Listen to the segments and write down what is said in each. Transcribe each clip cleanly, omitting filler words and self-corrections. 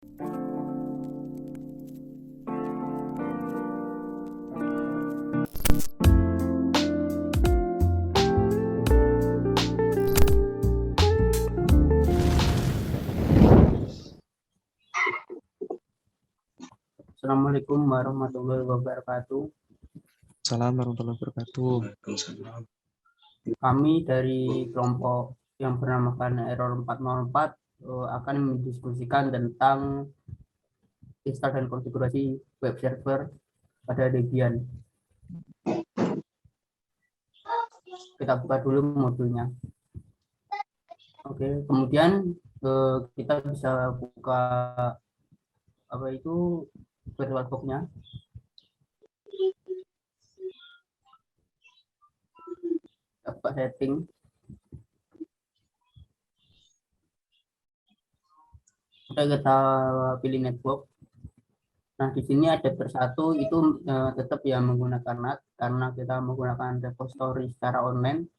Assalamualaikum warahmatullahi wabarakatuh. Assalamualaikum warahmatullahi wabarakatuh. Kami dari kelompok yang bernamakan Error 404 akan mendiskusikan tentang install dan konfigurasi web server pada Debian. Kita buka dulu modulnya. Oke, kemudian kita bisa buka VirtualBox-nya. Buka setting. Kita pilih network. Nah, di sini adapter 1 itu tetap ya menggunakan NAT karena kita menggunakan repository secara online.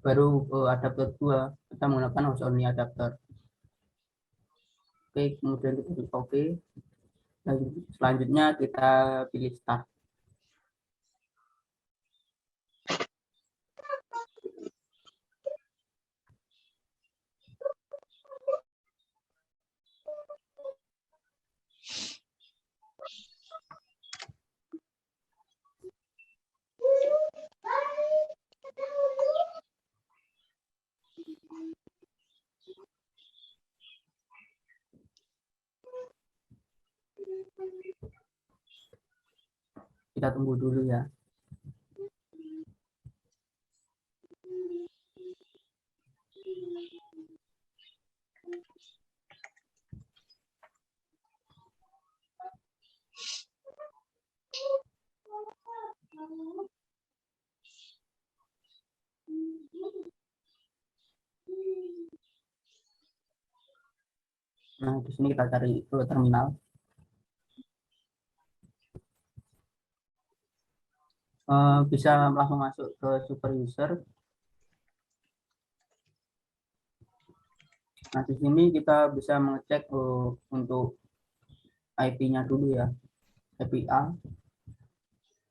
Baru adapter 2 kita menggunakan host only adapter. Oke, kemudian kita klik OK. Dan selanjutnya kita pilih start. Kita tunggu dulu ya. Nah, di sini kita cari terminal. Bisa langsung masuk ke super user. Nah, di sini kita bisa mengecek untuk IP-nya dulu ya, IP A.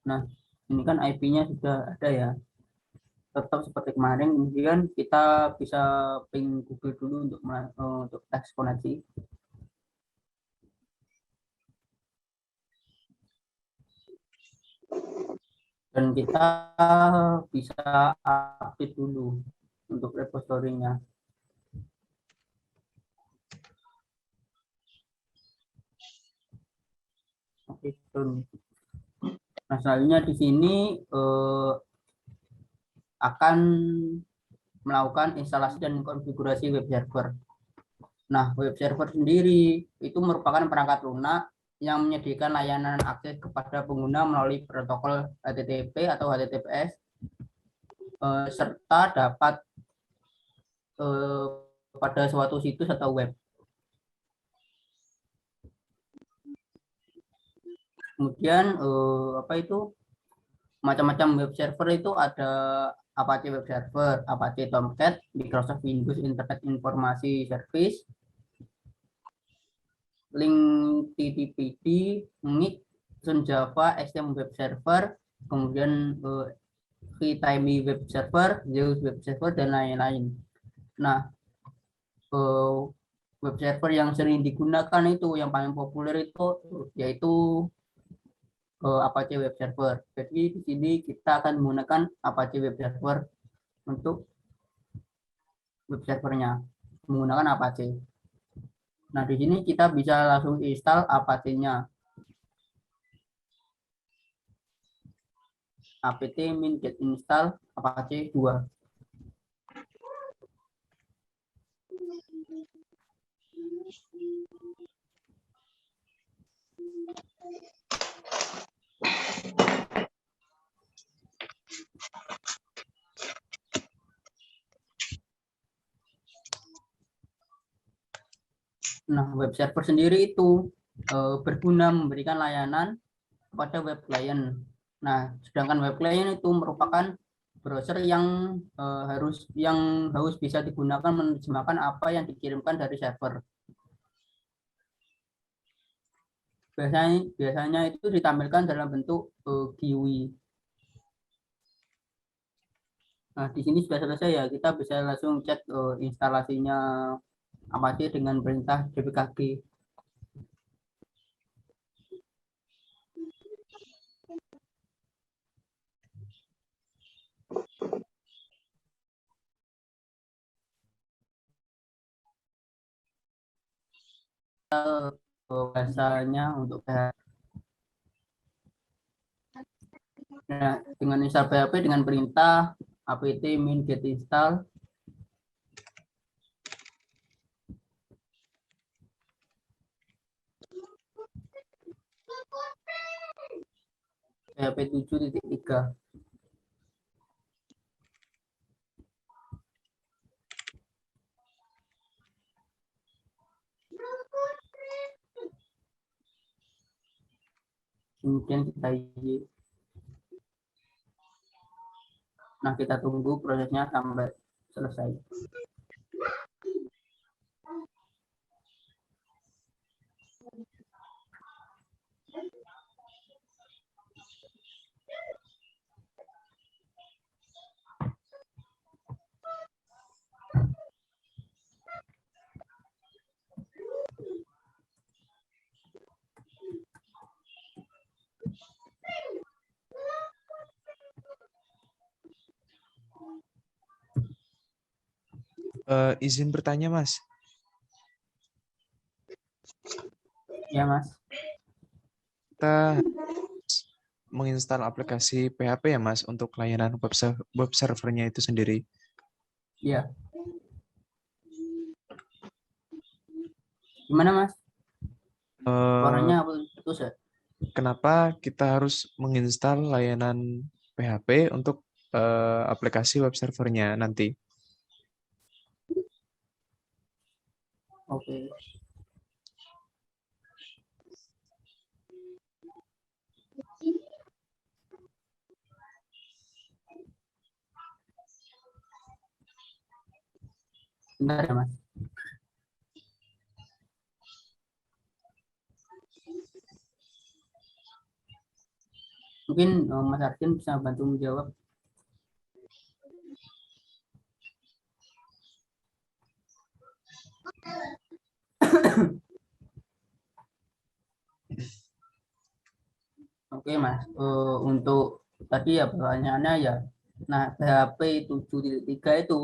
Nah, ini kan IP-nya sudah ada ya, tetap seperti kemarin. Kemudian kita bisa ping Google dulu untuk tes koneksi. Dan kita bisa update dulu untuk repositorinya. Oke, nah selanjutnya di sini akan melakukan instalasi dan konfigurasi web server. Nah, web server sendiri itu merupakan perangkat lunak yang menyediakan layanan akses kepada pengguna melalui protokol HTTP atau HTTPS serta dapat pada suatu situs atau web. Kemudian macam-macam web server itu ada Apache Web Server, Apache Tomcat, Microsoft Windows Internet Informasi Service, Link TTPD, MIG, Sun Java, XM Web Server, kemudian VTime Web Server, Zeus Web Server, dan lain-lain. Nah, web server yang sering digunakan itu, yang paling populer itu yaitu Apache Web Server. Jadi di sini kita akan menggunakan Apache Web Server untuk web servernya, menggunakan Apache. Nah, di sini kita bisa langsung install Apache-nya. apt min get install Apache 2. Nah, web server sendiri itu berguna memberikan layanan kepada web client. Nah, sedangkan web client itu merupakan browser yang harus bisa digunakan menerjemahkan apa yang dikirimkan dari server. biasanya itu ditampilkan dalam bentuk GUI. Nah, di sini sudah selesai ya, kita bisa langsung cek instalasinya Apache dengan perintah dpkg. Bahasanya untuk PHP. Nah, dengan install PHP dengan perintah apt min get install. PHP 7.3. Kemudian kita isi. Nah, kita tunggu prosesnya sampai selesai. Izin bertanya, Mas. Ya, Mas. Kita menginstal aplikasi PHP ya, Mas, untuk layanan web servernya itu sendiri. Iya. Gimana, Mas? Suaranya putus ya? Kenapa kita harus menginstal layanan PHP untuk aplikasi web servernya nanti? Oke. Bentar ya, Mas. Mungkin Mas Arkin bisa bantu menjawab. Oke, Mas. Untuk tadi ya pertanyaannya ya. Nah, PHP 7.3 itu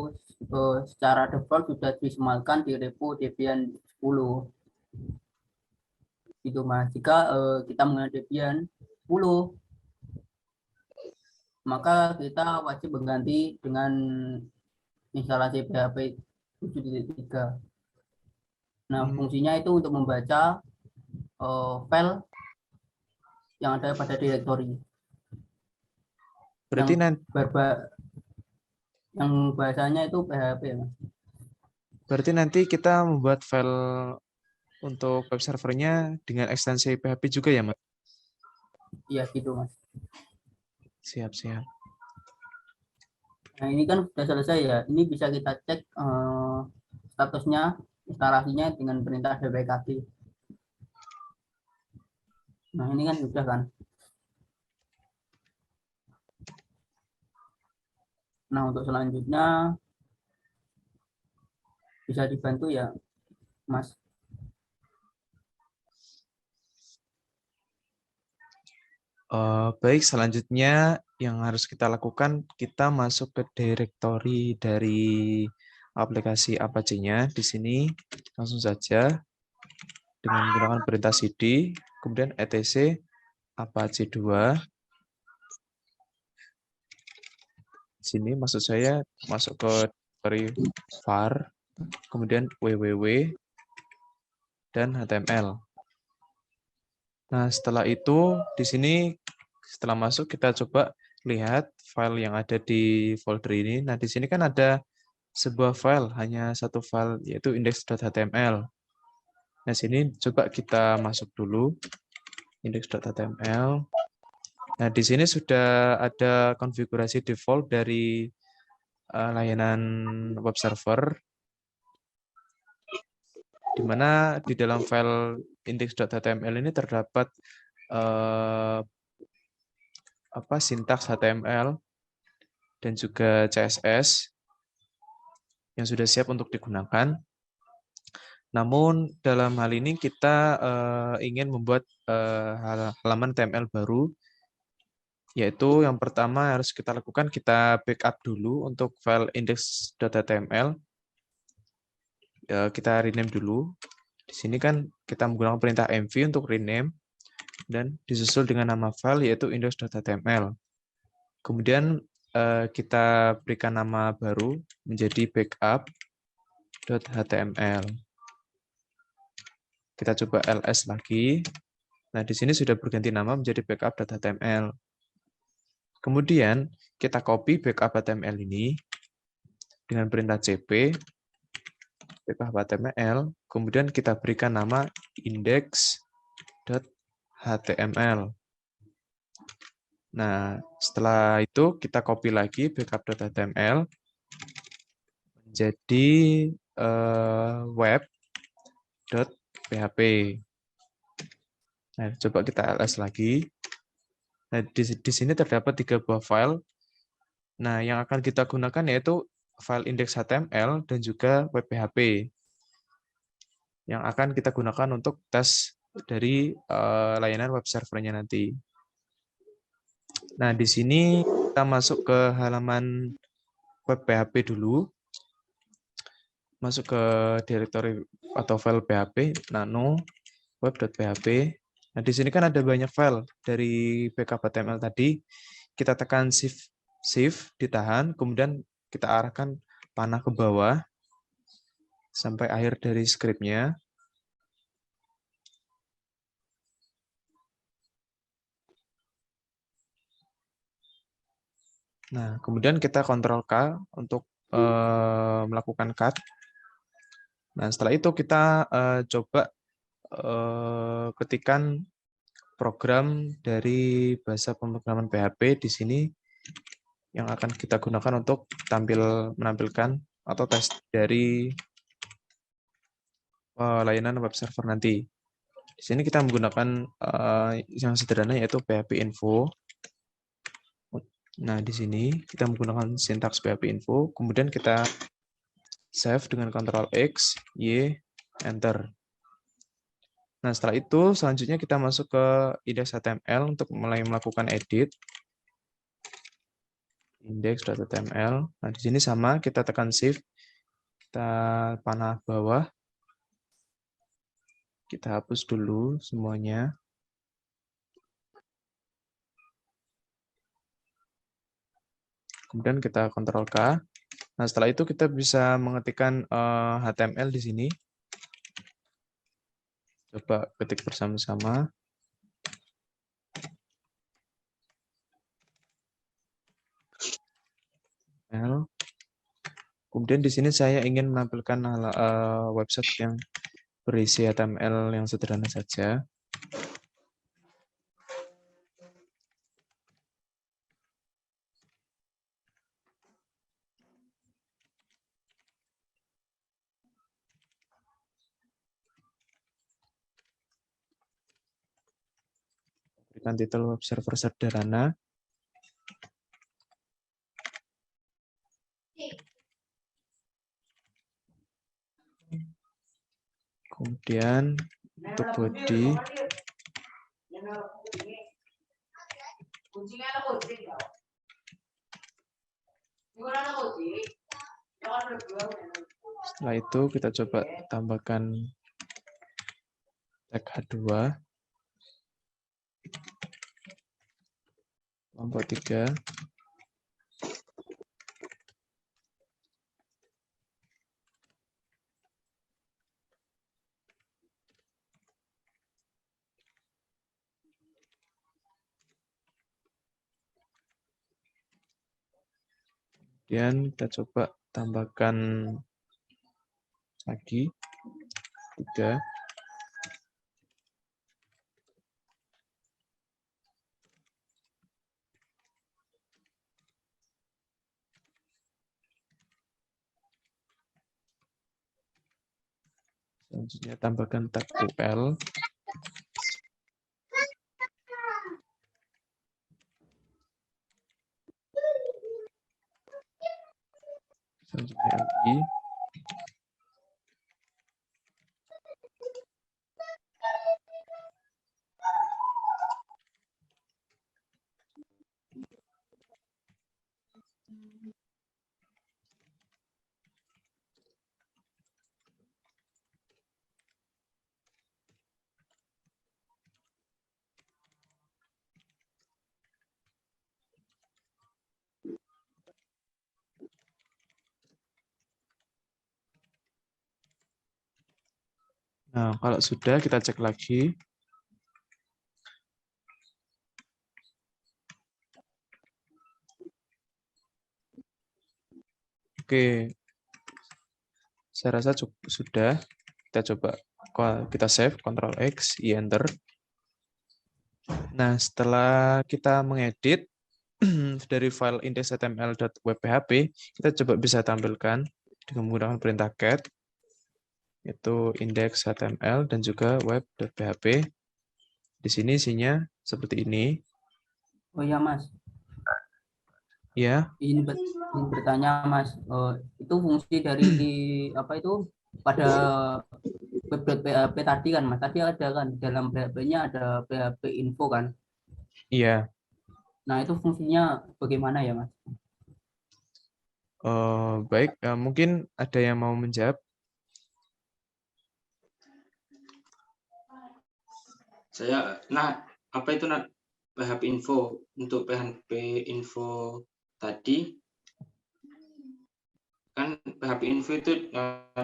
secara default sudah disematkan di repo Debian 10. Itu, Mas. Jika kita menggunakan Debian 10, maka kita wajib mengganti dengan instalasi PHP 7.3. Nah, fungsinya itu untuk membaca file yang ada pada direktori. Berarti nanti yang bahasanya itu PHP, Mas. Berarti nanti kita membuat file untuk web servernya dengan ekstensi PHP juga ya, Mas? Iya, gitu, Mas. Siap, siap. Nah, ini kan sudah selesai ya. Ini bisa kita cek statusnya, instalasinya dengan perintah dpkg. Nah, ini kan sudah kan. Nah, untuk selanjutnya bisa dibantu ya, Mas. Baik, selanjutnya yang harus kita lakukan, kita masuk ke directory dari aplikasi Apache-nya. Di sini langsung saja dengan menggunakan perintah cd, kemudian etc apache 2. Di sini maksud saya masuk ke directory var, kemudian www, dan html. Nah, setelah itu di sini setelah masuk kita coba lihat file yang ada di folder ini. Nah, di sini kan ada sebuah file, hanya satu file yaitu index.html. Nah, sini coba kita masuk dulu index.html. Nah, di sini sudah ada konfigurasi default dari layanan web server. di mana di dalam file index.html ini terdapat sintaks HTML dan juga CSS yang sudah siap untuk digunakan. Namun dalam hal ini kita ingin membuat halaman HTML baru, yaitu yang pertama harus kita lakukan, kita backup dulu untuk file index.html. Kita rename dulu. Di sini kan kita menggunakan perintah mv untuk rename dan disusul dengan nama file yaitu index.html. Kemudian kita berikan nama baru menjadi backup.html. Kita coba ls lagi. Nah, di sini sudah berganti nama menjadi backup.html. Kemudian kita copy backup HTML ini dengan perintah cp backup.html, kemudian kita berikan nama index.html. Nah, setelah itu kita copy lagi backup.html menjadi web.php. Nah, coba kita ls lagi. Nah, di sini terdapat 3 buah file. Nah, yang akan kita gunakan yaitu file index.html dan juga web.php yang akan kita gunakan untuk tes dari layanan web servernya nanti. Nah, di sini kita masuk ke halaman web.php dulu. Masuk ke directory atau file PHP, nano web.php. Nah, di sini kan ada banyak file dari backup HTML tadi. Kita tekan shift, ditahan, kemudian kita arahkan panah ke bawah sampai akhir dari scriptnya. Nah, kemudian kita Ctrl K untuk melakukan cut. Nah, setelah itu kita coba ketikan program dari bahasa pemrograman PHP di sini yang akan kita gunakan untuk menampilkan atau tes dari layanan web server nanti. Di sini kita menggunakan yang sederhana yaitu PHP info. Nah, di sini kita menggunakan sintaks PHP info, kemudian kita save dengan Ctrl X, Y, Enter. Nah, setelah itu selanjutnya kita masuk ke index.html untuk mulai melakukan edit. Index.html. Nah, di sini sama, kita tekan shift, kita panah bawah, kita hapus dulu semuanya. Kemudian kita Ctrl K. Nah, setelah itu kita bisa mengetikkan HTML di sini. Coba ketik bersama-sama. Kemudian di sini saya ingin menampilkan website yang berisi HTML yang sederhana saja. Berikan titel web server sederhana. Kemudian untuk body setelah itu kita coba tambahkan tag H2 kelompok 3. Kemudian kita coba tambahkan lagi 3. Selanjutnya tambahkan tag UL. Selanjutnya LI. Nah, kalau sudah kita cek lagi. Oke, saya rasa sudah. Kita coba kita save, Ctrl X, Enter. Nah, setelah kita mengedit dari file index.html.webphp, kita coba bisa tampilkan dengan menggunakan perintah cat, yaitu index.html dan juga web.php. Di sini isinya seperti ini. Oh ya Mas, Ya, ini bertanya Mas, itu fungsi dari apa itu pada web.php tadi kan Mas, tadi ada kan dalam PHP-nya ada PHP info kan. iya. Nah itu fungsinya bagaimana ya Mas? Baik, mungkin ada yang mau menjawab. Apa itu PHP info? Untuk PHP info tadi kan PHP info itu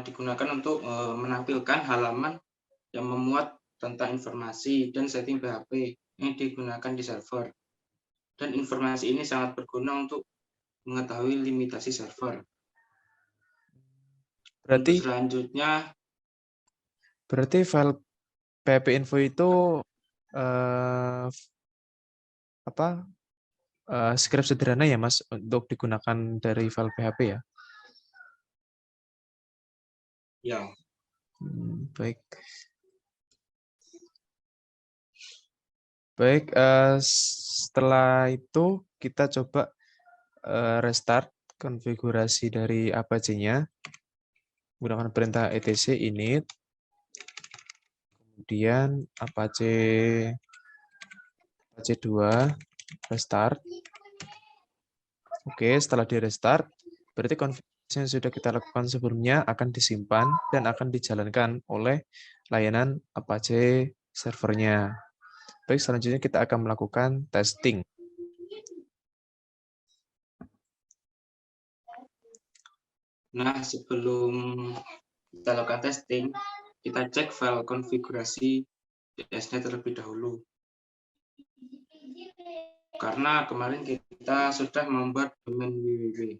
digunakan untuk menampilkan halaman yang memuat tentang informasi dan setting PHP yang digunakan di server. Dan informasi ini sangat berguna untuk mengetahui limitasi server. Untuk selanjutnya, Berarti file PHP info itu script sederhana ya Mas untuk digunakan dari file PHP ya? ya. Baik. Baik, setelah itu kita coba restart konfigurasi dari Apache-nya menggunakan perintah etc init, kemudian Apache 2 restart. Oke, setelah di restart, berarti konfigurasi yang sudah kita lakukan sebelumnya akan disimpan dan akan dijalankan oleh layanan Apache servernya. Baik, selanjutnya kita akan melakukan testing. Nah, sebelum kita lakukan testing, kita cek file konfigurasi DS-nya terlebih dahulu. Karena kemarin kita sudah membuat domain www.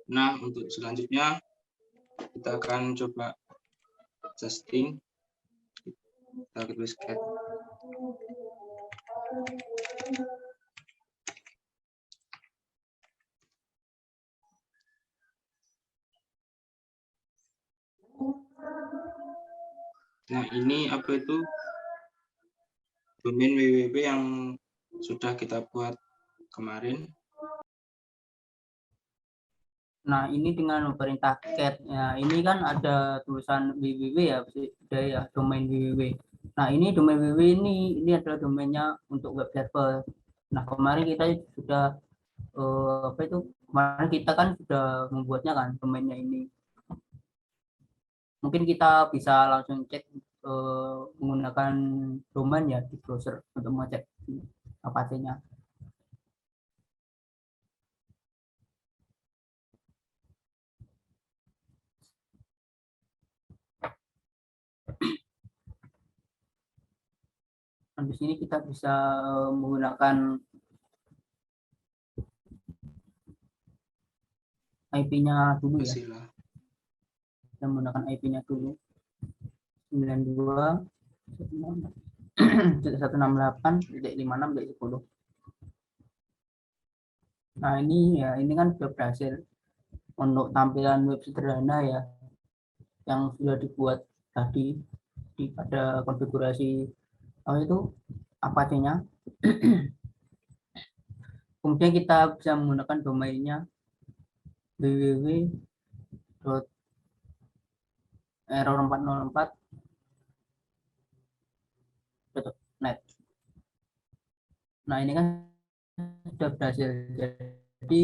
Nah, untuk selanjutnya kita akan coba testing. Kita tulis cat. Nah, ini apa itu domain www yang sudah kita buat kemarin. Nah ini dengan perintah cat, ya ini kan ada tulisan www ya, ya domain www. Nah ini domain www ini adalah domainnya untuk web server. Nah kemarin kita sudah apa itu kemarin kita kan sudah membuatnya kan domainnya ini. Mungkin kita bisa langsung cek menggunakan domain ya di browser untuk mengecek Apache-nya. Nah, di sini kita bisa menggunakan IP-nya dulu ya. Sila. Kita menggunakan IP-nya dulu. 92.168.56.10. Nah, ini kan sudah berhasil untuk tampilan web sederhana ya yang sudah dibuat tadi pada konfigurasi Apache-nya. Kemudian kita bisa menggunakan domainnya www.error404.net. Nah, ini kan sudah berhasil. Jadi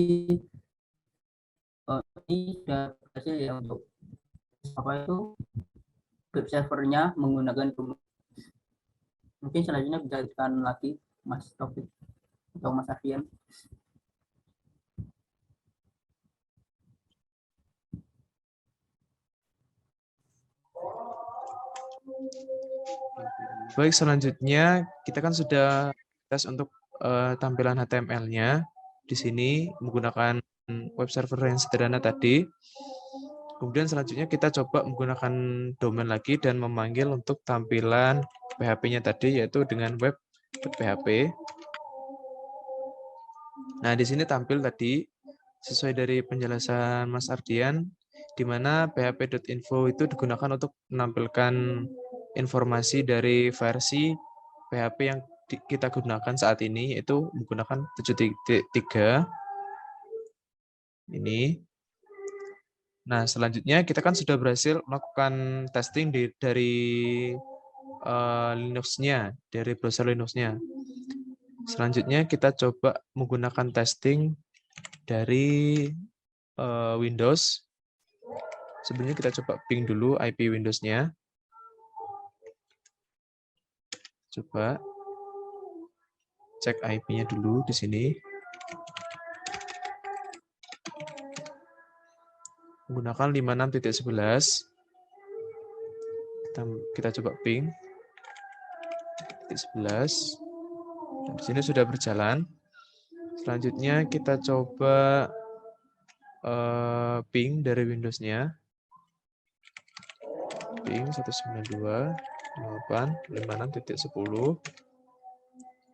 ini sudah berhasil ya untuk web servernya menggunakan domain. Mungkin selanjutnya bisa ditekan lagi Mas Taufik atau Mas Arfian. Baik, selanjutnya kita kan sudah tes untuk tampilan HTML-nya. Di sini menggunakan web server yang sederhana tadi. Kemudian selanjutnya kita coba menggunakan domain lagi dan memanggil untuk tampilan PHP-nya tadi, yaitu dengan web.php. Nah, di sini tampil tadi sesuai dari penjelasan Mas Ardian, di mana php.info itu digunakan untuk menampilkan informasi dari versi PHP yang kita gunakan saat ini, yaitu menggunakan 7.3 ini. Nah, selanjutnya kita kan sudah berhasil melakukan testing dari Linux-nya, dari browser Linux-nya. Selanjutnya kita coba menggunakan testing dari Windows. Sebenarnya kita coba ping dulu IP Windows-nya. Coba cek IP-nya dulu di sini. Menggunakan 56.11. Kita coba ping 11. Dan di sini sudah berjalan. Selanjutnya kita coba ping dari Windows-nya. Ping 192.168.56.10.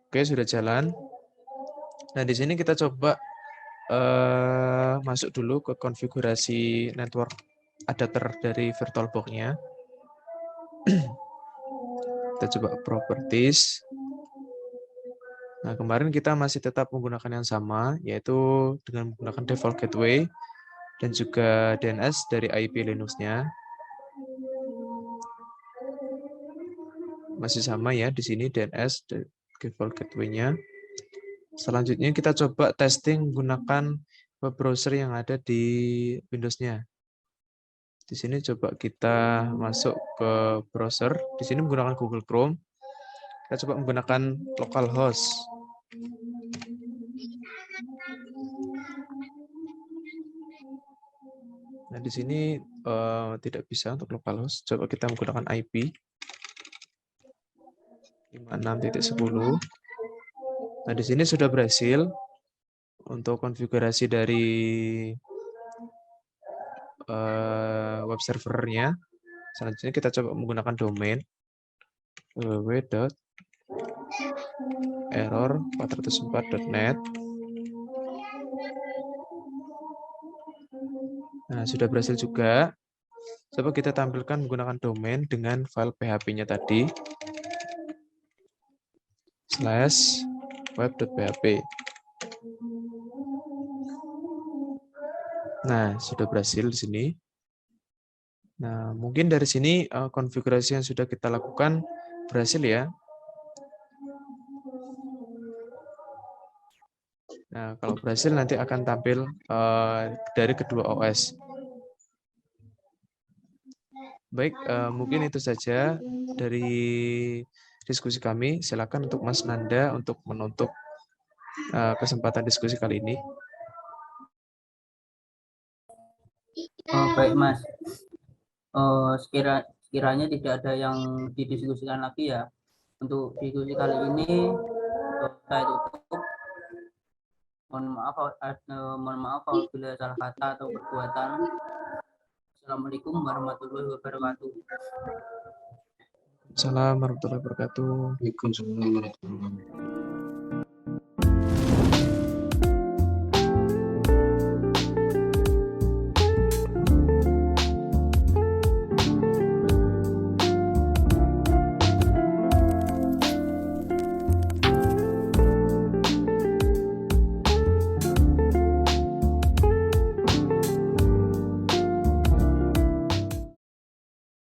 Oke, sudah jalan. Nah, di sini kita coba masuk dulu ke konfigurasi network adapter dari VirtualBox-nya. Kita coba properties. Nah, kemarin kita masih tetap menggunakan yang sama, yaitu dengan menggunakan default gateway dan juga DNS dari IP Linux-nya. Masih sama ya, di sini DNS default gateway-nya. Selanjutnya kita coba testing menggunakan web browser yang ada di Windows-nya. Di sini coba kita masuk ke browser. Di sini menggunakan Google Chrome. Kita coba menggunakan localhost. Nah, di sini tidak bisa untuk localhost. Coba kita menggunakan IP 56.10. Nah, di sini sudah berhasil untuk konfigurasi dari web servernya. Selanjutnya kita coba menggunakan domain www.error404.net. Nah, sudah berhasil juga. Coba kita tampilkan menggunakan domain dengan file PHP-nya tadi. /web.php. Nah, sudah berhasil di sini. Nah, mungkin dari sini konfigurasi yang sudah kita lakukan berhasil ya. Nah, kalau berhasil nanti akan tampil dari kedua OS. Baik, mungkin itu saja dari diskusi kami. Silakan untuk Mas Nanda untuk menutup kesempatan diskusi kali ini. Baik Mas, sekiranya tidak ada yang didiskusikan lagi ya. Untuk diskusi kali ini saya tutup. Mohon maaf apabila salah kata atau perbuatan. Assalamualaikum warahmatullahi wabarakatuh. Assalamualaikum warahmatullahi wabarakatuh. Waalaikumsalam warahmatullahi wabarakatuh.